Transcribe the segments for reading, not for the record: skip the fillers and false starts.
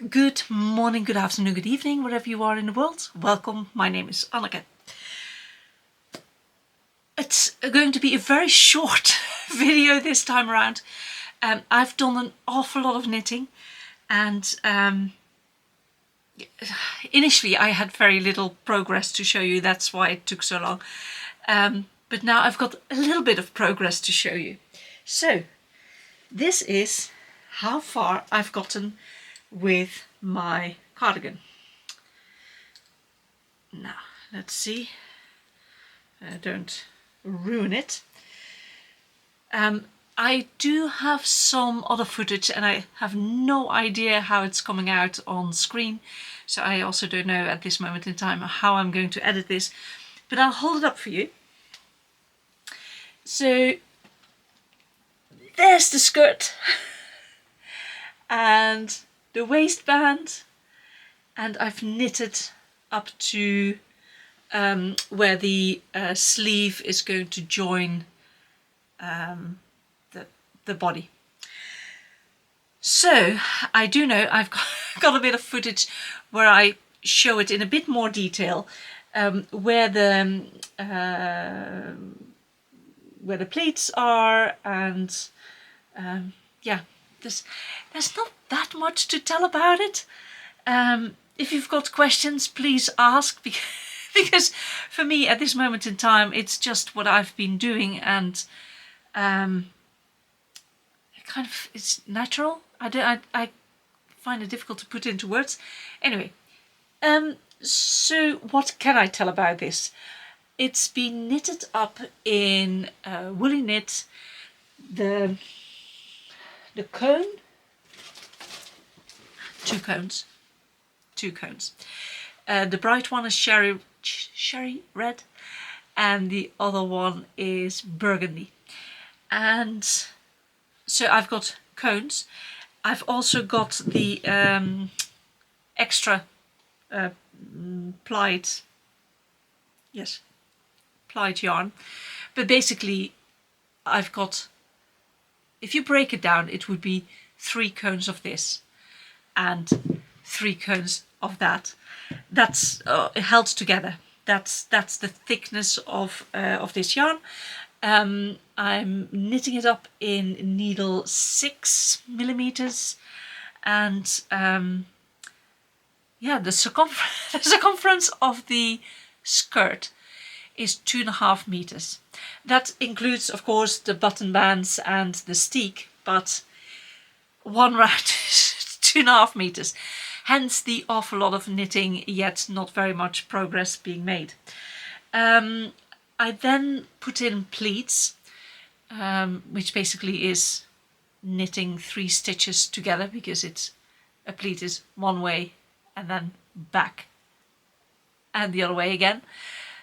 Good morning, good afternoon, good evening, wherever you are in the world. Welcome, my name is Anneke. It's going to be a very short video this time around. I've done an awful lot of knitting and initially I had very little progress to show you, that's why it took so long. But now I've got a little bit of progress to show you. So this is how far I've gotten with my cardigan. Now let's see, don't ruin it. I do have some other footage and I have no idea how it's coming out on screen, so I also don't know at this moment in time how I'm going to edit this, but I'll hold it up for you. So there's the skirt and the waistband, and I've knitted up to where the sleeve is going to join the body. So I do know I've got a bit of footage where I show it in a bit more detail, where the pleats are, and yeah, there's not that much to tell about it. If you've got questions, please ask, because for me at this moment in time it's just what I've been doing, and it's natural. I find it difficult to put into words. Anyway, so what can I tell about this? It's been knitted up in woolly knit. The cone, two cones. The bright one is cherry red, and the other one is burgundy. And so I've got cones. I've also got the extra plied yarn, but basically I've got, if you break it down, it would be 3 cones of this and 3 cones of that. That's held together. That's the thickness of this yarn. I'm knitting it up in needle 6mm, and yeah, the circumference of the skirt is 2.5 meters. That includes, of course, the button bands and the steek, but one round is 2.5 meters. Hence the awful lot of knitting, yet not very much progress being made. I then put in pleats, which basically is knitting 3 stitches together, because a pleat is one way and then back and the other way again.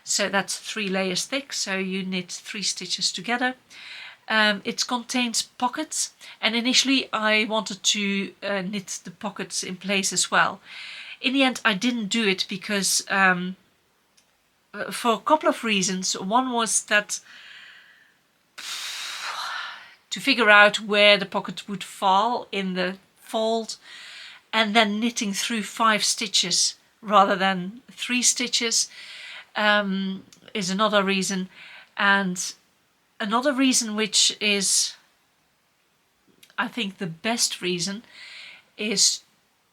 So that's 3 layers thick, so you knit 3 stitches together. It contains pockets, and initially I wanted to knit the pockets in place as well. In the end I didn't do it because for a couple of reasons. One was that to figure out where the pocket would fall in the fold, and then knitting through 5 stitches rather than 3 stitches is another reason. And another reason, which is I think the best reason, is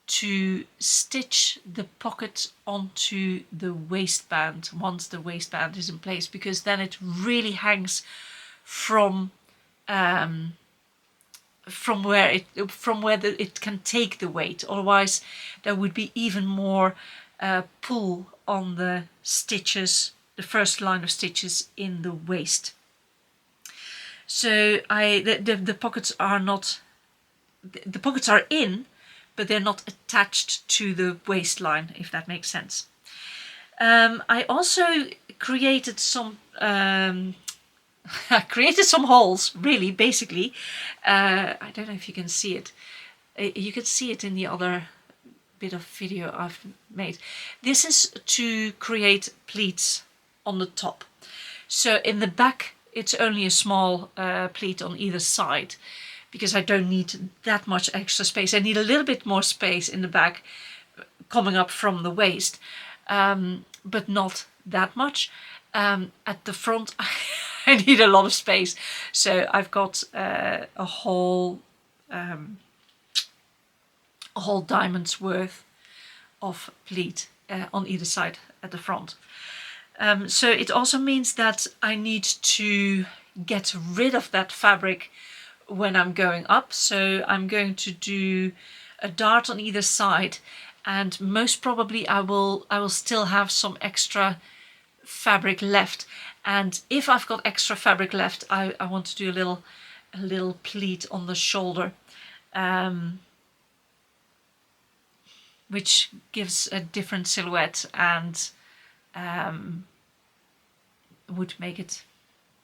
to stitch the pocket onto the waistband once the waistband is in place, because then it really hangs from where it can take the weight. Otherwise there would be even more pull on the stitches, the first line of stitches in the waist. So the pockets are not, the pockets are in, but they're not attached to the waistline, if that makes sense. I also created some holes, really, basically. I don't know if you can see it. You can see it in the other bit of video I've made. This is to create pleats on the top. So in the back it's only a small pleat on either side, because I don't need that much extra space. I need a little bit more space in the back coming up from the waist, but not that much. At the front I need a lot of space, so I've got a whole diamond's worth of pleat on either side at the front. So it also means that I need to get rid of that fabric when I'm going up. So I'm going to do a dart on either side, and most probably I will still have some extra fabric left. And if I've got extra fabric left, I want to do a little pleat on the shoulder, which gives a different silhouette and would make it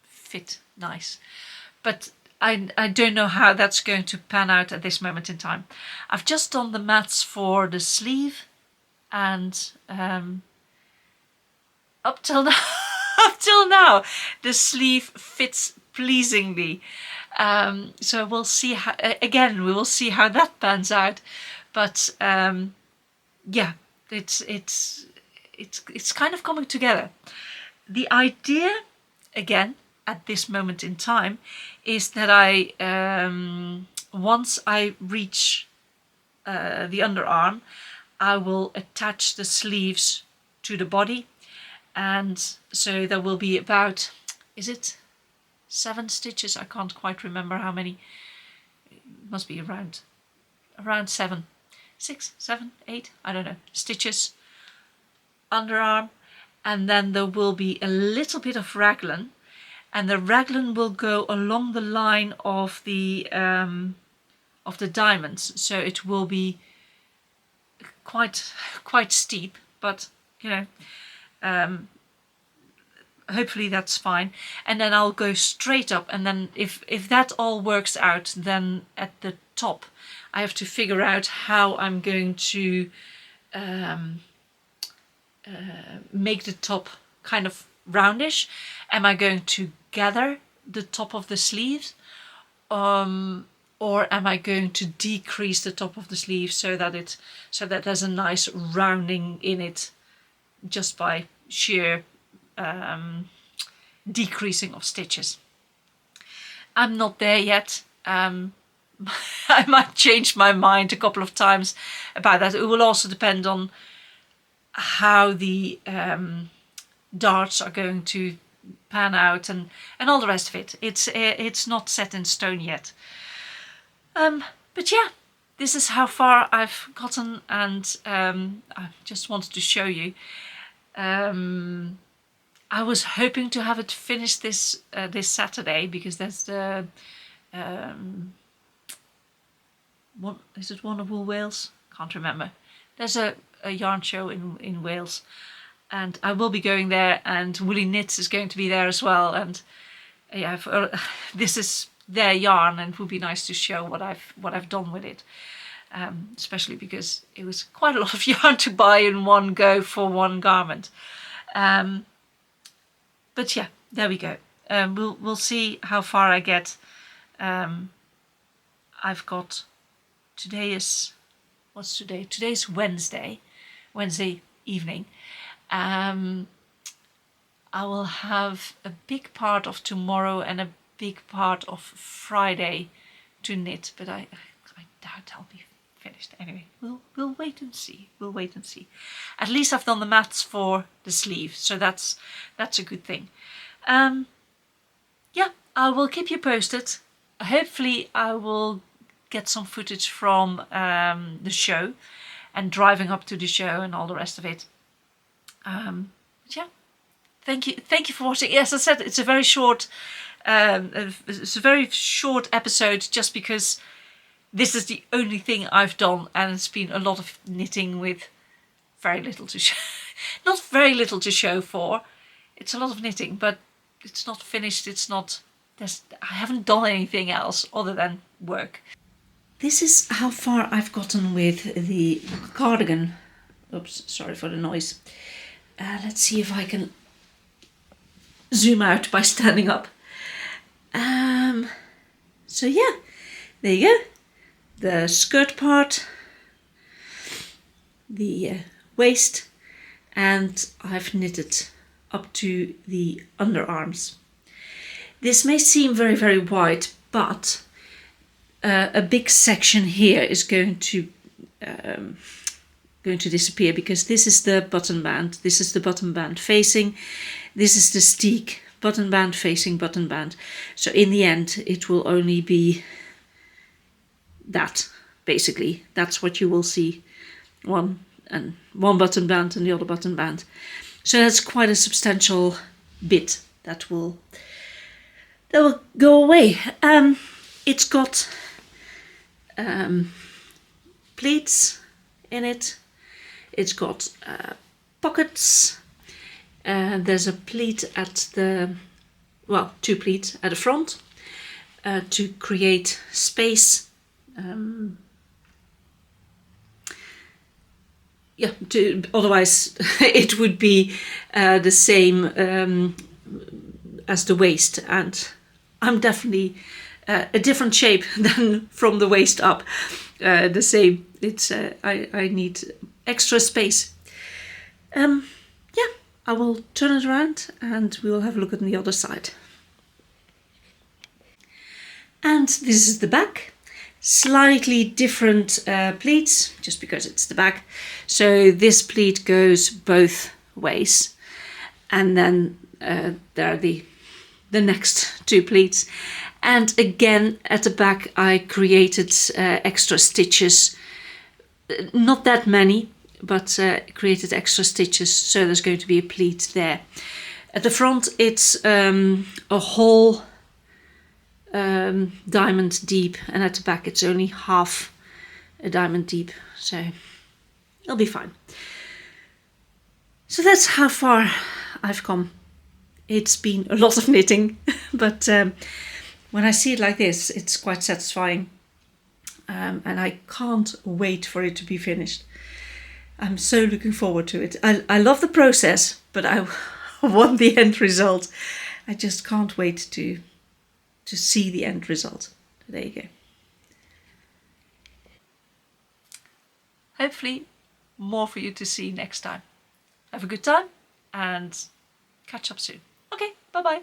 fit nice. But I don't know how that's going to pan out at this moment in time. I've just done the mats for the sleeve, and up till now the sleeve fits pleasingly. So we'll see how, again, we will see how that pans out. But yeah, it's kind of coming together. The idea, again, at this moment in time, is that I once I reach the underarm, I will attach the sleeves to the body, and so there will be about, is it 7 stitches? I can't quite remember how many. It must be around 7, 6, 7, 8, I don't know, stitches underarm, and then there will be a little bit of raglan, and the raglan will go along the line of the diamonds, so it will be quite steep, but you know, hopefully that's fine. And then I'll go straight up, and then if that all works out, then at the top I have to figure out how I'm going to make the top kind of roundish. Am I going to gather the top of the sleeves, or am I going to decrease the top of the sleeve so that there's a nice rounding in it just by sheer decreasing of stitches? I'm not there yet. I might change my mind a couple of times about that. It will also depend on how the darts are going to pan out and all the rest of it. It's not set in stone yet. But yeah, this is how far I've gotten, and I just wanted to show you. I was hoping to have it finished this Saturday, because there's the is it Wonderful Wales? Can't remember. There's a yarn show in Wales, and I will be going there, and Woolly Knits is going to be there as well, and yeah, this is their yarn, and it would be nice to show what I've done with it, especially because it was quite a lot of yarn to buy in one go for one garment. But yeah, there we go. We'll see how far I get. I've got, today is, what's today? Today's Wednesday evening. I will have a big part of tomorrow and a big part of Friday to knit, but I doubt I'll be finished. Anyway, we'll wait and see. We'll wait and see. At least I've done the mats for the sleeve, so that's a good thing. Yeah, I will keep you posted. Hopefully I will get some footage from the show and driving up to the show and all the rest of it. But yeah, thank you for watching. Yes, I said it's a very short episode, just because this is the only thing I've done, and it's been a lot of knitting with very little to show. Not very little to show for. It's a lot of knitting, but it's not finished. I haven't done anything else other than work. This is how far I've gotten with the cardigan. Oops, sorry for the noise. Let's see if I can zoom out by standing up. So yeah, There you go. The skirt part, the waist, and I've knitted up to the underarms. This may seem very, very wide, but a big section here is going to disappear, because this is the button band, this is the button band facing, this is the steek, button band facing button band. So in the end it will only be that, basically. That's what you will see, one button band and the other button band. So that's quite a substantial bit that will go away. It's got pleats in it. It's got pockets. There's a pleat at the, well, two pleats at the front to create space. Yeah, otherwise it would be the same as the waist, and I'm definitely a different shape than from the waist up. The same. It's I need extra space. Yeah, I will turn it around and we will have a look at the other side. And this is the back. Slightly different pleats, just because it's the back. So this pleat goes both ways, and then there are the next two pleats. And again, at the back I created extra stitches, not that many, but created extra stitches, so there's going to be a pleat there. At the front it's a whole diamond deep, and at the back it's only half a diamond deep, so it'll be fine. So that's how far I've come. It's been a lot of knitting, but when I see it like this, it's quite satisfying, and I can't wait for it to be finished. I'm so looking forward to it. I love the process, but I want the end result. I just can't wait to see the end result. There you go. Hopefully more for you to see next time. Have a good time and catch up soon. Okay, bye bye.